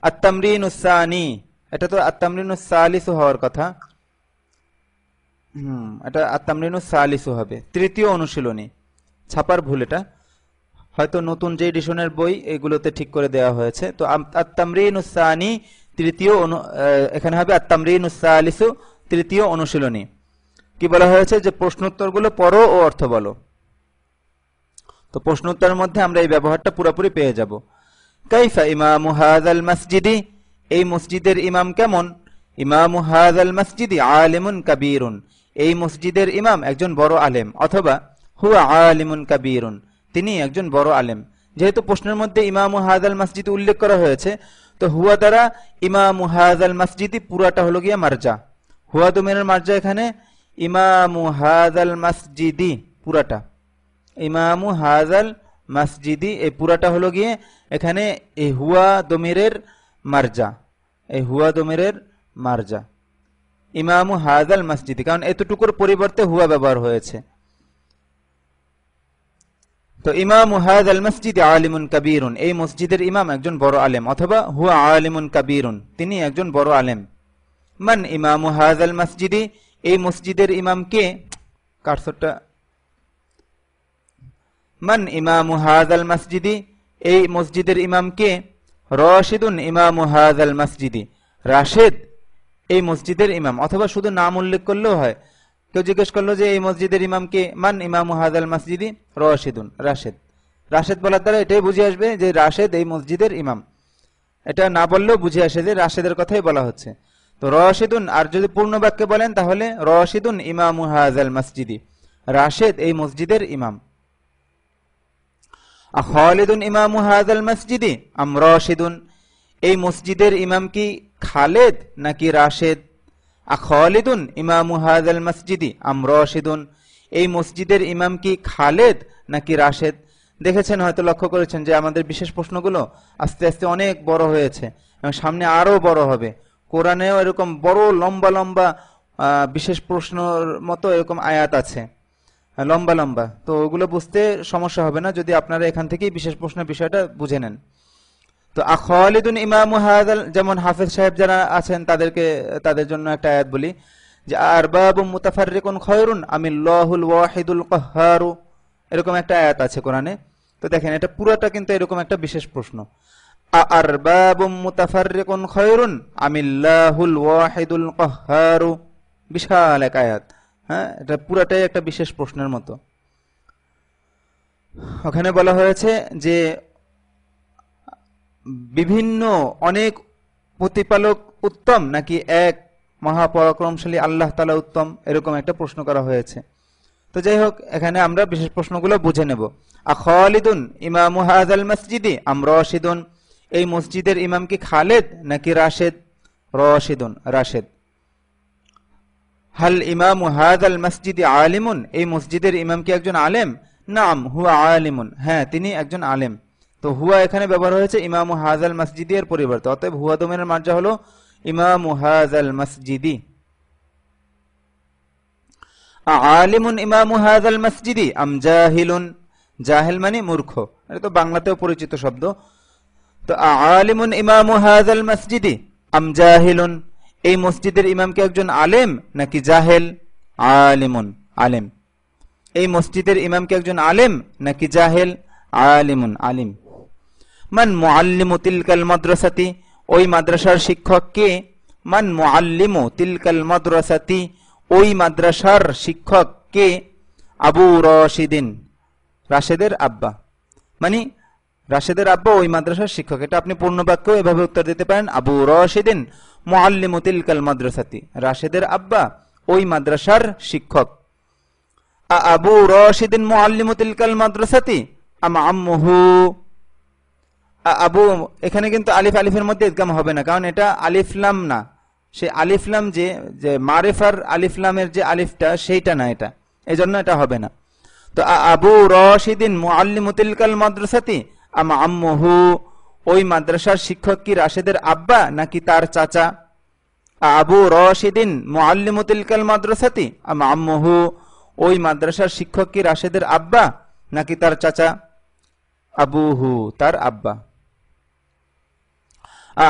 আত-তামরিনুস সানি, এটা তো আত-তামরিনুস সালিসু হওয়ার কথা। এটা আত-তামরিনুস সালিসু হবে, তৃতীয় অনুশীলনী। ছাপার ভুল, এটা হয়তো নতুন যে এডিশনের বই এগুলোতে ঠিক করে দেওয়া হয়েছে। তো আত-তামরিনুস সানি তৃতীয়, এখানে হবে আত-তামরিনুস সালিসু তৃতীয় অনুশীলনী। কি বলা হয়েছে যে প্রশ্নোত্তরগুলো পড়ো ও অর্থ বলো। তো প্রশ্নোত্তরের মধ্যে আমরা এই ব্যবহারটা পুরোপুরি পেয়ে যাব। কাইফা ইমামু হাযাল মসজিদি, এই মসজিদের ইমাম কেমন। ইমামু হাযাল মসজিদি আলিমুন কাবীরুন, এই মসজিদের ইমাম একজন বড় আলেম। অথবা হুয়া আলিমুন কাবীরুন, তিনি একজন বড় আলেম। যেহেতু প্রশ্নের মধ্যে ইমামু হাযাল মসজিদ উল্লেখ করা হয়েছে, তো হুয়া দ্বারা ইমামু হাযাল মসজিদি পুরাটা হলো গিয়ে মারজা। হুয়া দমিরের মারজা এখানে ইমামু হাযাল মসজিদি পুরাটা। ইমামু হাযাল মসজিদি এই পুরাটা হলো গিয়ে এখানে এই হুয়া দমিরের মারজা, এই হুয়া দমিরের মারজা ইমামু হাযাল মসজিদি, কারণ এতটুকুর পরিবর্তে হুয়া ব্যবহার হয়েছে। তো ইমামু হাযাল মসজিদি আলিমুন কাবীরুন, এই মসজিদের ইমাম একজন বড় আলেম। অথবা হুয়া আলিমুন কাবীরুন, তিনি একজন বড় আলেম। মান ইমামু হাযাল মসজিদি, এই মসজিদের ইমাম কে। কারসরটা মান ইমামু হাযাল মসজিদি, এই মসজিদের ইমাম কে। রাশিদুন ইমামু হাযাল মসজিদি, রাশেদ এই মসজিদের ইমাম। অথবা শুধু নাম উল্লেখ করলেও হয়। কেউ জিজ্ঞেস করলো যে এই মসজিদের ইমাম কে, মান ইমামু হাযাল মসজিদি, রাশিদুন, রাশেদ। রাশেদ বলার দ্বারা এটাই বুঝে আসবে যে রাশেদ এই মসজিদের ইমাম। এটা না বললেও বুঝে আসে যে রাশেদের কথাই বলা হচ্ছে। তো রাশিদুন, আর যদি পূর্ণ বাক্যে বলেন তাহলে রাশিদুন ইমামু হাযাল মসজিদি, রাশেদ এই মসজিদের ইমাম। খালিদুন ইমামু হাযাল মসজিদি আম রাশিদুন, এই মসজিদের ইমাম কি খালেদ নাকি রাশেদ। খালিদুন ইমামু হাযাল মসজিদি আম রাশিদুন, এই মসজিদের ইমাম কি খালেদ নাকি রাশেদ। দেখেছেন, হয়তো লক্ষ্য করেছেন যে আমাদের বিশেষ প্রশ্নগুলো আস্তে আস্তে অনেক বড় হয়েছে এবং সামনে আরো বড় হবে। কোরআনেও এরকম বড় লম্বা লম্বা বিশেষ প্রশ্নর মতো এরকম আয়াত আছে, লম্বা লম্বা। তো ওগুলো বুঝতে সমস্যা হবে না যদি আপনারা এখান থেকেই বিশেষ প্রশ্নের বিষয়টা বুঝে নেন। তো খালিদুন ইমামু হাযাল, যেমন হাফেজ সাহেব যারা আছেন তাদের জন্য একটা আয়াত বলি যে আরবাবুম মুতাফাররিকুন খায়রুন আমিল্লাহুল ওয়াহিদুল কাহ্হারু, এরকম একটা আয়াত আছে কোরআনে। তো দেখেন এটা পুরোটা কিন্তু এরকম একটা বিশেষ প্রশ্ন, আরবাবুম মুতাফাররিকুন খায়রুন আমিল্লাহুল ওয়াহিদুল কাহ্হারু, বিশাল এক আয়াত। হ্যাঁ, এটা পুরাটাই একটা বিশেষ প্রশ্নের মতো। ওখানে বলা হয়েছে যে বিভিন্ন অনেক প্রতিপালক উত্তম নাকি এক মহাপরাক্রমশালী আল্লাহ তাআলা উত্তম, এরকম একটা প্রশ্ন করা হয়েছে। তো যাই হোক, এখানে আমরা বিশেষ প্রশ্নগুলো বুঝে নেব। খালিদুন ইমামু হাযাল মসজিদি আম রাশিদুন, এই মসজিদের ইমাম কি খালেদ নাকি রাশেদ? রাশিদুন, রাশেদ। হাল ইমামু হাযাল মসজিদি আলিমুন, এই মসজিদের ইমাম কি একজন আলেম? নাম হুয়া আলিমুন, হ্যাঁ তিনি একজন আলেম। তো হুয়া এখানে ব্যবহার হয়েছে ইমামু হাযাল মসজিদি এর পরিবর্তে, অতএব হুয়া দমের মার্জা হলো ইমামু হাযাল মসজিদি। আলিমুন ইমামু হাযাল মসজিদি আম জাহিলুন, জাহিল মানে মূর্খ, এটা তো বাংলাতেও পরিচিত শব্দ। তো আলিমুন ইমামু হাযাল মসজিদি আম জাহিলুন, এই মসজিদের ইমাম কি একজন আলেম নাকি জাহেল? আলিমুন, আলেম। এই মসজিদের ইমাম কি একজন আলেম নাকি জাহেল? আলিমুন, আলিম। মান মুআল্লিমু তিলকাল মাদ্রাসাতি, ওই মাদ্রাসার শিক্ষক কে? মান মুআল্লিমু তিলকাল মাদ্রাসাতি, ওই মাদ্রাসার শিক্ষক কে? আবু রাশিদিন, রাশেদের আব্বা, মানে রাশেদের আব্বা ওই মাদ্রাসার শিক্ষক। এটা আপনি পূর্ণ বাক্য এভাবে উত্তর দিতে পারেন, আবু রাশিদিন মুআল্লিমু তিলকাল মাদ্রাসাতি, রাশেদের আব্বা ওই মাদ্রাসার শিক্ষক। আবু রাশিদিন মুআল্লিমু তিলকাল মাদ্রাসাতি আম আম্মুহু, আবু এখানে কিন্তু আলিফ আলিফের মধ্যে ইদগাম হবে না, কারণ এটা আলিফ লাম না, সে আলিফ লাম যে মারিফার আলিফ লামের যে আলিফটা সেইটা না, এটা এজন্য এটা হবে না। তো আবু রাশিদিন মুআল্লিমু তিলকাল মাদ্রাসাতি আম আম্মুহু, ওই মাদ্রাসার শিক্ষক কি রাশেদের আব্বা নাকি তার চাচা? আবু রাশিদিন মুআল্লিমু তিলকাল মাদ্রাসাতি আম আম্মুহু, ওই মাদ্রাসার শিক্ষক কি রাশেদের আব্বা নাকি তার চাচা? আবুহু, তার আব্বা।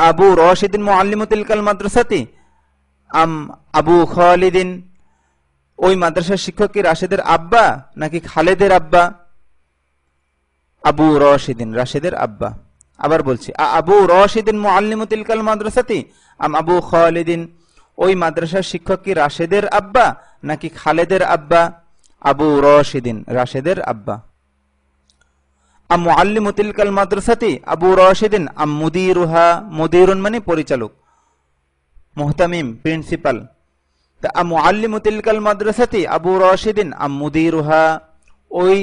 আবু রাশিদিন মুআল্লিমু তিলকাল মাদ্রাসাতি আম আবু খালিদিন, ওই মাদ্রাসার শিক্ষক কি রাশেদের আব্বা নাকি খালেদের আব্বা? আবু রাশিদিন, রাশেদের আব্বা। আবার বলছি, আবু রাশিদিন মুআল্লিমু তিলকাল মাদ্রাসাতি আম আবু খালিদিন, ওই মাদ্রাসার শিক্ষক কি রাশেদের আব্বা নাকি খালেদের আব্বা? আবু রাশিদিন, রাশেদের আব্বা। আম মুআল্লিমু তিলকাল মাদ্রাসাতি আবু রাশিদিন আম মুদিরুহা, মুদিরুন মানে পরিচালক, মুহতামিম, প্রিন্সিপাল। তা আম মুআল্লিমু তিলকাল মাদ্রাসাতি আবু রাশিদিন আম মুদিরুহা, ওই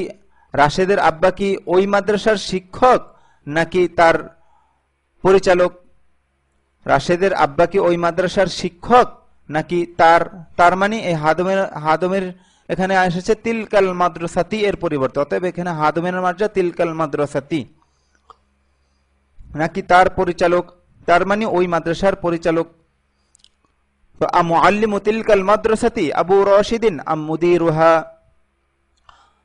রাশেদের আব্বা কি ওই মাদ্রাসার শিক্ষক নাকি তার পরিচালক? রাশেদের আব্বা কি ওই মাদ্রাসার শিক্ষক নাকি তার মানে এই হাদমের এখানে এসেছে তিলকাল মাদ্রাসাতি এর পরিবর্তে, অতএব এখানে হাদমের মার্জা তিলকাল মাদ্রাসাতি, নাকি তার পরিচালক, তার মানে ওই মাদ্রাসার পরিচালক। তো আম মুআল্লিমু তিলকাল মাদ্রাসাতি আবু রাশিদিন আম মুদিরুহা,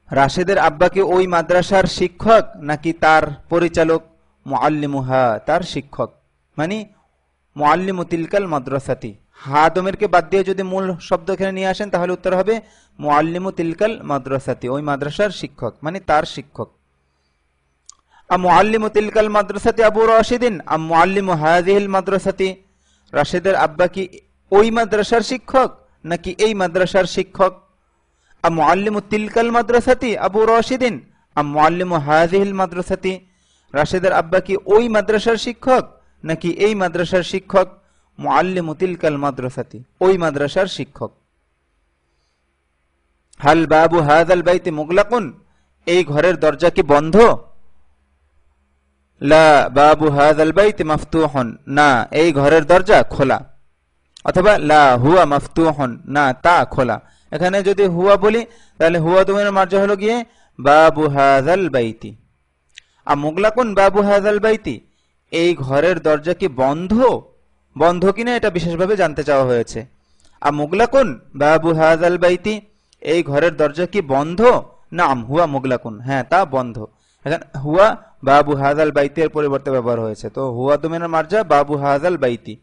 রাশেদের আব্বা কি ওই মাদ্রাসার শিক্ষক নাকি তার পরিচালক? মুআল্লিমুহা, তার শিক্ষক, মানে মুআল্লিমু তিলকাল মাদ্রাসাতি। হাদমেরকে বাদ দিয়ে যদি মূল শব্দ এখানে নিয়ে আসেন তাহলে উত্তর হবে মুআল্লিমু তিলকাল মাদ্রাসাতি, ওই মাদ্রাসার শিক্ষক মানে তার শিক্ষক। আম মুআল্লিমু তিলকাল মাদ্রাসাতি আবু রাশিদিন আম মুআল্লিমু হাযিহিল মাদ্রাসাতি, রাশেদের আব্বা কি ওই মাদ্রাসার শিক্ষক নাকি এই মাদ্রাসার শিক্ষক? আম মুআল্লিমু তিলকাল মাদ্রাসাতি আবু রাশিদিন আম মুআল্লিমু হাযিহিল মাদ্রাসাতি, রাশেদের আব্বা কি ওই মাদ্রাসার শিক্ষক নাকি এই মাদ্রাসার শিক্ষক? মুআল্লিমু তিলকাল মাদ্রাসাতি, ওই মাদ্রাসার শিক্ষক। হাল বাবু হাযাল বাইতি মুগলাকুন, এই ঘরের দরজা কি বন্ধ? লা বাবু হাযাল বাইতি মাফতুহুন, না এই ঘরের দরজা খোলা। অথবা লা হুয়া মাফতুহুন, না তা খোলা। এখানে যদি হুয়া বলি তাহলে হুয়া দমের মার্জা হলো গিয়ে বাবু হাযাল বাইতি। আর মুগলাকুন বাবু হাযাল বাইতি, এই ঘরের দরজা কি বন্ধ, বন্ধ কিনা এটা বিশেষভাবে জানতে চাওয়া হয়েছে। আর মুগলাকুন বাবু হাযাল বাইতি, এই ঘরের দরজা কি বন্ধ? নাম হুয়া মুগলাকুন, হ্যাঁ তা বন্ধ। এখানে হুয়া বাবু হাযাল বাইতের পরিবর্তে ব্যবহার হয়েছে। তো হুয়া দমিরের মারজা বাবু হাযাল বাইতি।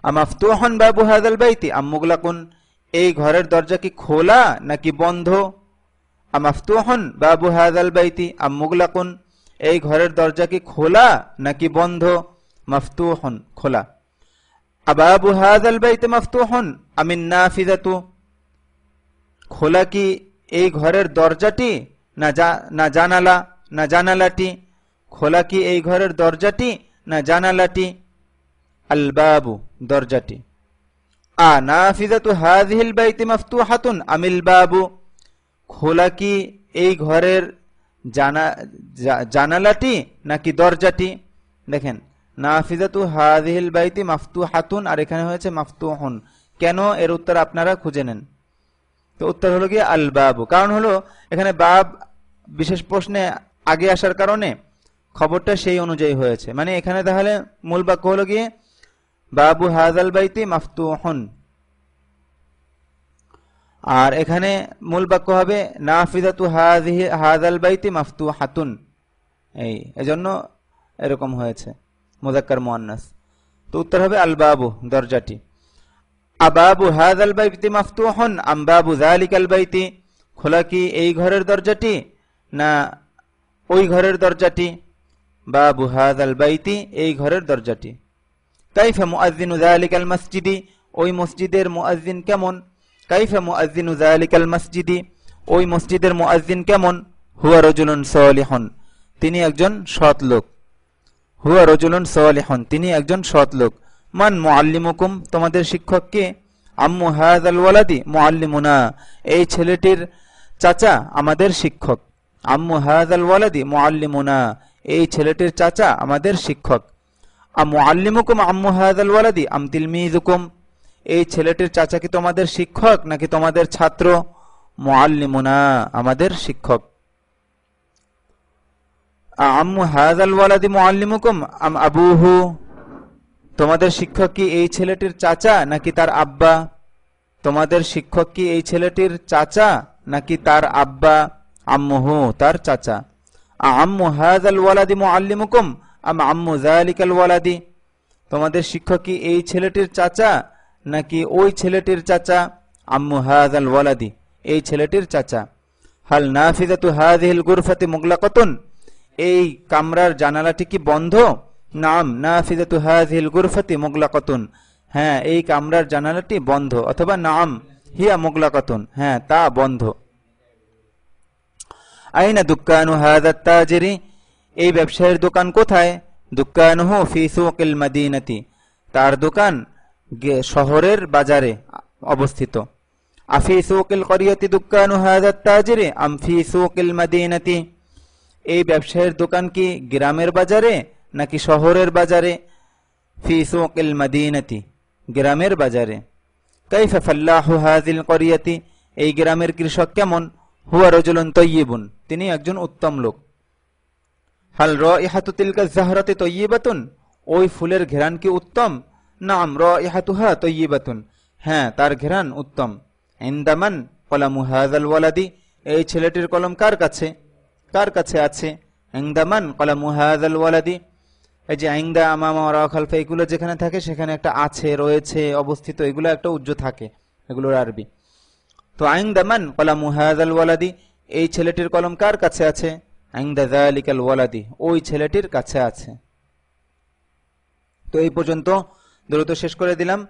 আমাফতুহুন বাবু হাযাল বাইতি আম মুগলাকুন, এই ঘরের দরজা কি খোলা নাকি বন্ধ? আমাফতুহুন বাবু হাযাল বাইতি আম মুগলাকুন, এই ঘরের দরজা কি খোলা নাকি বন্ধ? মাফতুহুন খোলা। আবাবু হাযাল বাইতি মাফতুহুন আমিন নাফিযাতু, খোলা কি এই ঘরের দরজাটি না জানালা না জানালাটি? খোলা কি এই ঘরের দরজাটি না জানালাটি? আল বাবু দরজাটি। নাফিযাতু হাযিহিল বাইতি মাফতুহাতুন আমিল বাবু, খোলা কি এই ঘরের জানালাটি নাকি দরজাটি? দেখেন নাফিযাতু হাযিহিল বাইতি মাফতুহাতুন আর এখানে হয়েছে মাফতুহুন, কেন? এর উত্তর আপনারা খুঁজে নেন। তো উত্তর হলো গিয়ে আল বাবু, কারণ হলো এখানে বাব বিশেষ প্রশ্নে আগে আসার কারণে খবরটা সেই অনুযায়ী হয়েছে। মানে এখানে তাহলে মূল বাক্য হলো গিয়ে বাবু হাযাল বাইতি মাফতুহুন, আর এখানে মূল বাক্য হবে নাফিযাতু হাযাল বাইতি মাফতুহাতুন। এজন্য এরকম হয়েছে মুযাক্কার মুআন্নাস। তো উত্তর হবে আল বাবু দরজাটি। আবাবু হাযাল বাইতি মাফতুহুন আম বাবু যালিকাল বাইতি, খোলা কি এই ঘরের দরজাটি না ওই ঘরের দরজাটি? বাবু হাযাল বাইতি এই ঘরের দরজাটি। কাইফা মুআযযিনু যালিকাল মসজিদি, ওই মসজিদের মুআযযিন কেমন? কাইফা মুআযযিনু যালিকাল মসজিদি, ওই মসজিদের মুআযযিন কেমন? হুয়া রাজুলুন সালিহুন, তিনি একজন সৎ লোক। হুয়া রাজুলুন সালিহুন, তিনি একজন সৎ লোক। মান মুআল্লিমুকুম, তোমাদের শিক্ষক কে? আম্মু হাযাল ওয়ালাদি মুআল্লিমুনা, এই ছেলেটির চাচা আমাদের শিক্ষক। আম্মু হাযাল ওয়ালাদি মুআল্লিমুনা, এই ছেলেটির চাচা আমাদের শিক্ষক। মুআল্লিমুকুম আম্মু হাযাল ওয়ালাদি আম তিলমিযুকুম, এই ছেলেটির চাচা কি তোমাদের শিক্ষক নাকি তোমাদের ছাত্র? মুআল্লিমুনা, আমাদের শিক্ষক। আম্মু হাযাল ওয়ালাদি মুআল্লিমুকুম আম আবুহু, তোমাদের শিক্ষক কি এই ছেলেটির চাচা নাকি তার আব্বা? তোমাদের শিক্ষক কি এই ছেলেটির চাচা নাকি তার আব্বা? আম্মুহু, তার চাচা। আম্মু হাযাল ওয়ালাদি মুআল্লিমুকুম আম আম্মু যালিকাল ওয়ালাদি, তোমাদের শিক্ষক কি এই ছেলেটির চাচা নাকি ওই ছেলেটির চাচা? আম্মু হাযাল ওয়ালাদি, এই ছেলেটির চাচা। হাল নাফিযাতু হাযিহিল গুরফাতি মুগলাকাতুন, এই কামরার জানালাটি কি বন্ধ? নাম নাফিযাতু হাযিহিল গুরফাতি মুগলাকাতুন, হ্যাঁ এই কামরার জানালাটি বন্ধ। অথবা নাম হিয়া মুগলাকাতুন, হ্যাঁ তা বন্ধ। আইনা দুক্কানু হাযাত তাজিরি, এই ব্যবসায়ীর দোকান কোথায়? দুক্কানুহু ফি সুকিল মাদিনাতি, তার দোকান শহরের বাজারে অবস্থিত। আফি সুকিল ক্বরিয়াতি দুক্কানু হাযাত তাজিরি আম ফি সুকিল মাদিনাতি, এই ব্যবসায়ীর দোকান কি গ্রামের বাজারে নাকি শহরের বাজারে? ফি সুকিল মাদিনাতি, গ্রামের বাজারে। কাইফা ফাল্লাহু হাযিল ক্বরিয়াতি, এই গ্রামের কৃষক কেমন? হুয়া রাজুলুন তাইয়্যিবুন, তিনি একজন উত্তম লোক। হাল রাইহাতু তিলকা যাহরাতি তাইয়্যিবাতুন, ওই ফুলের ঘ্রাণ কি উত্তম? নাম রাইহাতুহা তাইয়্যিবাতুন, হ্যাঁ তার ঘ্রাণ উত্তম। ইনদামান কলামু হাযাল ওয়ালাদি, এই ছেলেটির কলম কার কাছে? কার কাছে আছে? ইনদামান কলামু হাযাল ওয়ালাদি, এই যে আইন্দা আমামা ওয়া খালফা এগুলো যেখানে থাকে সেখানে একটা আছে, রয়েছে, অবস্থিত, এগুলো একটা উজ্জ থাকে, এগুলোর আরবি। তো আইন্দামান কলামু হাযাল ওয়ালাদি, এই ছেলেটির কলম কার কাছে আছে? আইন্দা যালিকাল ওয়ালাদি, ওই ছেলেটির কাছে আছে। তো এই পর্যন্ত দ্রুত শেষ করে দিলাম।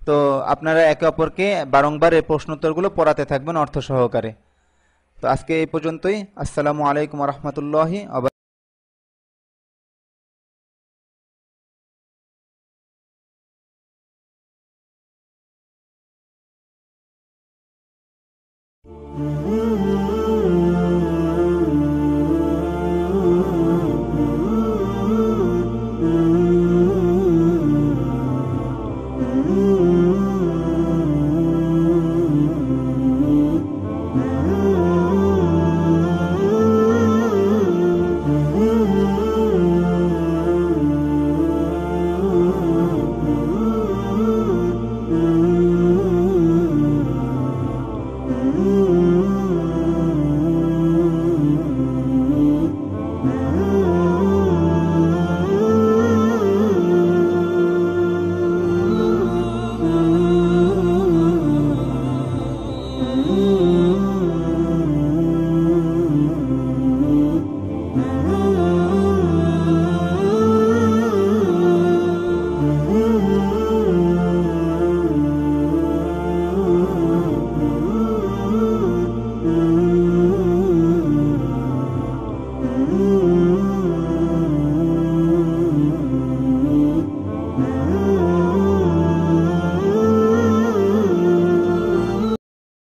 তো আপনারা একে অপরকে বারংবার এই প্রশ্নোত্তরগুলো পড়াতে থাকবেন অর্থ সহকারে। তো আজকে এই পর্যন্তই। আসসালামু আলাইকুম ওয়া রাহমাতুল্লাহি ওয়া বারাকাতুহু।